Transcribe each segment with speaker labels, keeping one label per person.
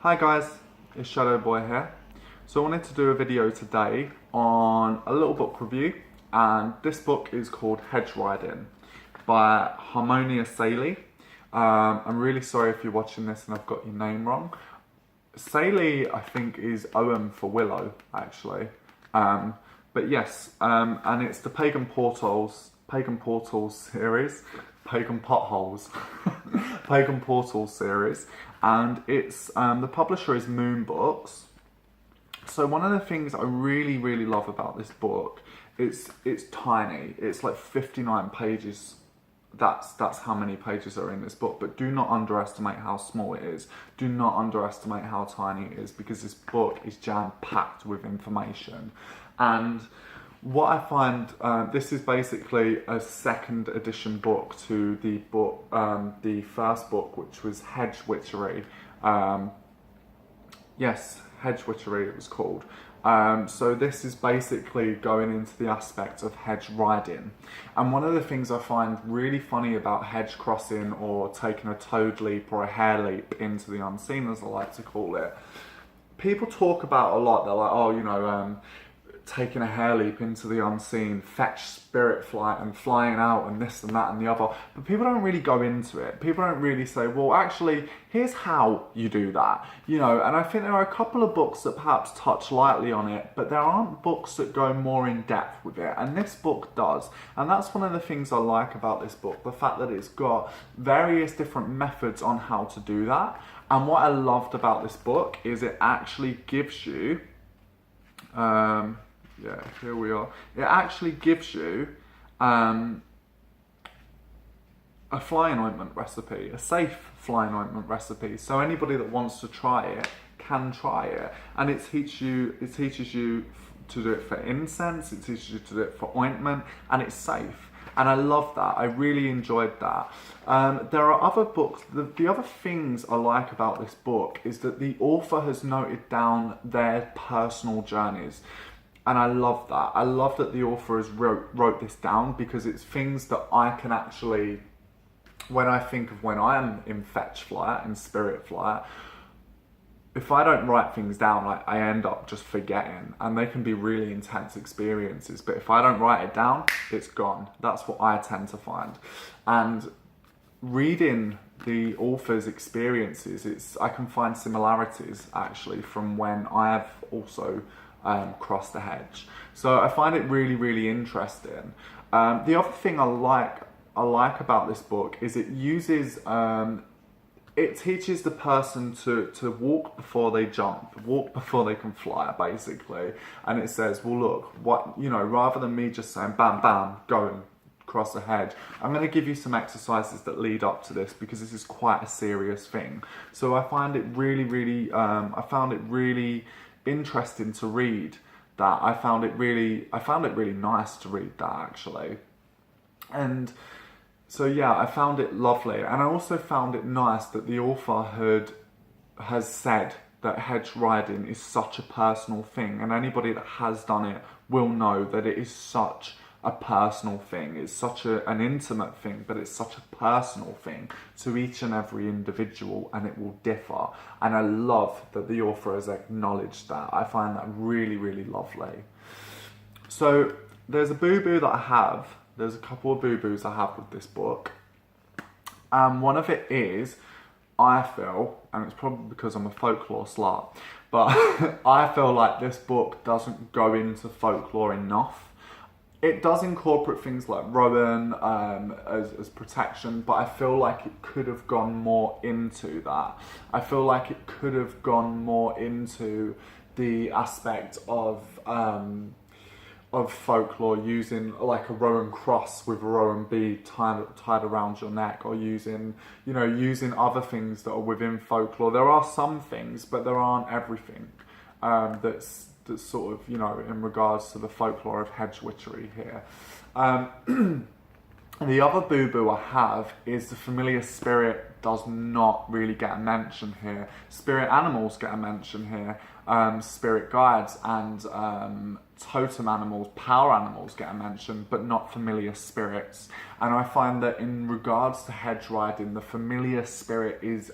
Speaker 1: Hi guys, it's Shadow Boy here. So I wanted to do a video today on a little book review, and this book is called Hedge by Harmonia Saley. I'm really sorry if you're watching this and I've got your name wrong. Saley, I think, is Owen for Willow, actually. But yes, and it's the Pagan Portals series, Pagan Potholes, Pagan Portals series, and it's the publisher is Moon Books. So one of the things I really love about this book, it's tiny. It's like 59 pages. That's how many pages are in this book, but do not underestimate how small it is. Do not underestimate how tiny it is, because this book is jam-packed with information. And what I find, this is basically a second edition book to the book, the first book, which was Hedge Witchery. Yes, Hedge Witchery it was called. So this is basically going into the aspect of hedge riding. And one of the things I find really funny about hedge crossing, or taking a toad leap or a hare leap into the unseen, as I like to call it, people talk about a lot. They're like, oh, you know, taking a hare leap into the unseen, fetch spirit flight and flying out and this and that and the other. But people don't really go into it. People don't really say, well, actually, here's how you do that. You know, and I think there are a couple of books that perhaps touch lightly on it, but there aren't books that go more in depth with it. And this book does. And that's one of the things I like about this book, the fact that it's got various different methods on how to do that. And what I loved about this book is it actually gives you, yeah, here we are. It actually gives you a flying ointment recipe, a safe flying ointment recipe. So anybody that wants to try it can try it, and it teaches you to do it for incense. It teaches you to do it for ointment, and it's safe. And I love that. I really enjoyed that. There are other books. The other things I like about this book is that the author has noted down their personal journeys. And I love that. I love that the author has wrote this down, because it's things that I can actually, when I think of when I am in fetch flight and spirit flight, if I don't write things down, I end up just forgetting, and they can be really intense experiences. But if I don't write it down, it's gone. That's what I tend to find. And reading the author's experiences, I can find similarities actually from when I have also crossed the hedge. So I find it really interesting. The other thing I like about this book is it uses it teaches the person to walk before they jump, walk before they can fly, basically. And it says, well, look, what, you know, rather than me just saying bam bam, go and cross the hedge, I'm going to give you some exercises that lead up to this, because this is quite a serious thing. So I find it really I found it really interesting to read that. I found it really nice to read that, actually. And so yeah, I found it lovely. And I also found it nice that the author has said that hedge riding is such a personal thing, and anybody that has done it will know that it is such a personal thing. It's such an intimate thing, but it's such a personal thing to each and every individual, and it will differ. And I love that the author has acknowledged that. I find that really lovely. So there's a boo-boo that I have. There's a couple of boo-boos I have with this book. One of it is, I feel, and it's probably because I'm a folklore slut, but I feel like this book doesn't go into folklore enough. It does incorporate things like Rowan as protection, but I feel like it could have gone more into that. I feel like it could have gone more into the aspect of folklore, using like a Rowan cross with a Rowan bead tied around your neck, or using other things that are within folklore. There are some things, but there aren't everything that's sort of, you know, in regards to the folklore of hedge witchery here. And the other boo-boo I have is the familiar spirit does not really get a mention here. Spirit animals get a mention here. Spirit guides and totem animals, power animals get a mention, but not familiar spirits. And I find that in regards to hedge riding, the familiar spirit is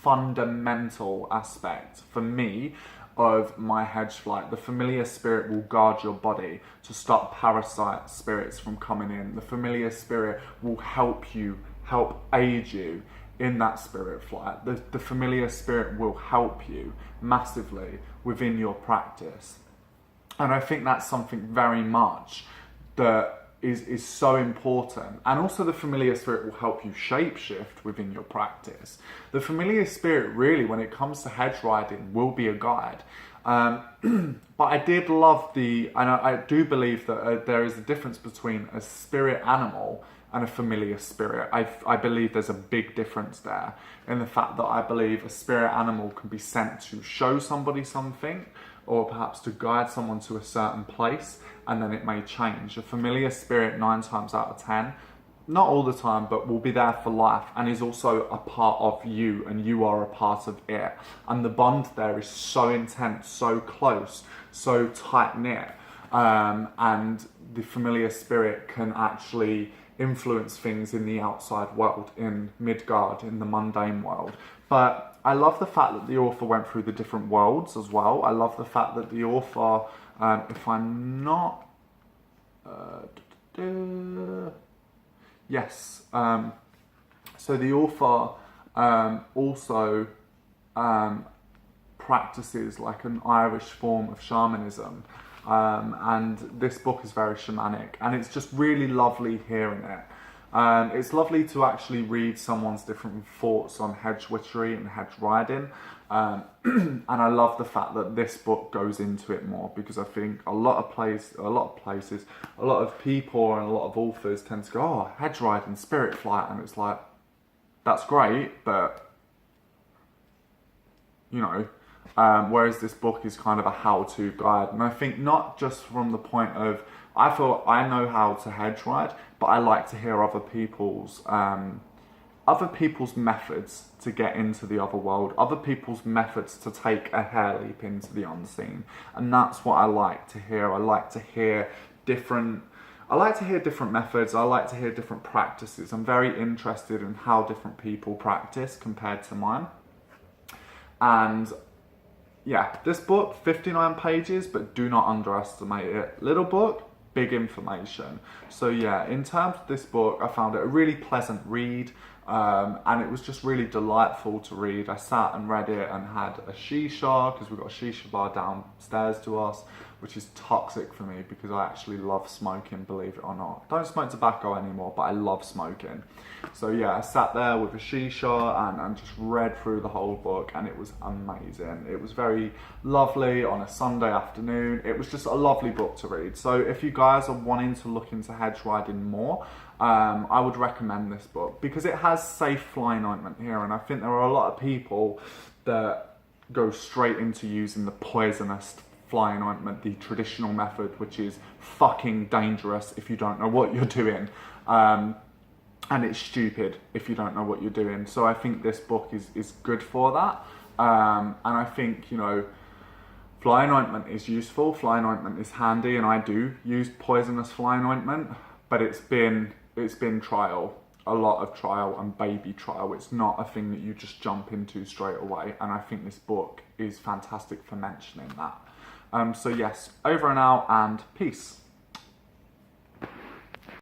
Speaker 1: fundamental aspect for me of my hedge flight. The familiar spirit will guard your body to stop parasite spirits from coming in. The familiar spirit will help aid you in that spirit flight. The familiar spirit will help you massively within your practice. And I think that's something very much that is so important. And also the familiar spirit will help you shapeshift within your practice. The familiar spirit really, when it comes to hedge riding, will be a guide. But I did love and I do believe that there is a difference between a spirit animal and a familiar spirit. I believe there's a big difference there in the fact that I believe a spirit animal can be sent to show somebody something, or perhaps to guide someone to a certain place, and then it may change. A familiar spirit, 9 times out of 10, not all the time, but will be there for life and is also a part of you, and you are a part of it. And the bond there is so intense, so close, so tight-knit. And the familiar spirit can actually influence things in the outside world, in Midgard, in the mundane world. But I love the fact that the author went through the different worlds as well. I love the fact that the author, if I'm not... yes. So the author also practices like an Irish form of shamanism. And this book is very shamanic, and it's just really lovely hearing it. It's lovely to actually read someone's different thoughts on hedge witchery and hedge riding. And I love the fact that this book goes into it more, because I think a lot of places, a lot of people and a lot of authors tend to go, oh, hedge riding, spirit flight, and it's like, that's great, but you know, whereas this book is kind of a how-to guide. And I think not just from the point of, I feel I know how to hedge ride, but I like to hear other people's methods to get into the other world, other people's methods to take a hair leap into the unseen. And that's what I like to hear. I like to hear different methods. I like to hear different practices. I'm very interested in how different people practice compared to mine. And yeah, this book, 59 pages, but do not underestimate it. Little book, big information. So yeah, in terms of this book, I found it a really pleasant read, and it was just really delightful to read. I sat and read it and had a shisha, because we've got a shisha bar downstairs to us, which is toxic for me because I actually love smoking, believe it or not. Don't smoke tobacco anymore, but I love smoking. So yeah, I sat there with a shisha and just read through the whole book, and it was amazing. It was very lovely on a Sunday afternoon. It was just a lovely book to read. So if you guys are wanting to look into hedge riding more, I would recommend this book, because it has safe flying ointment here, and I think there are a lot of people that go straight into using the poisonous flying ointment, the traditional method, which is fucking dangerous if you don't know what you're doing. And it's stupid if you don't know what you're doing. So I think this book is good for that. And I think, you know, flying ointment is useful, flying ointment is handy, and I do use poisonous flying ointment, but it's been trial, a lot of trial and baby trial. It's not a thing that you just jump into straight away, and I think this book is fantastic for mentioning that. So yes, over and out, and peace.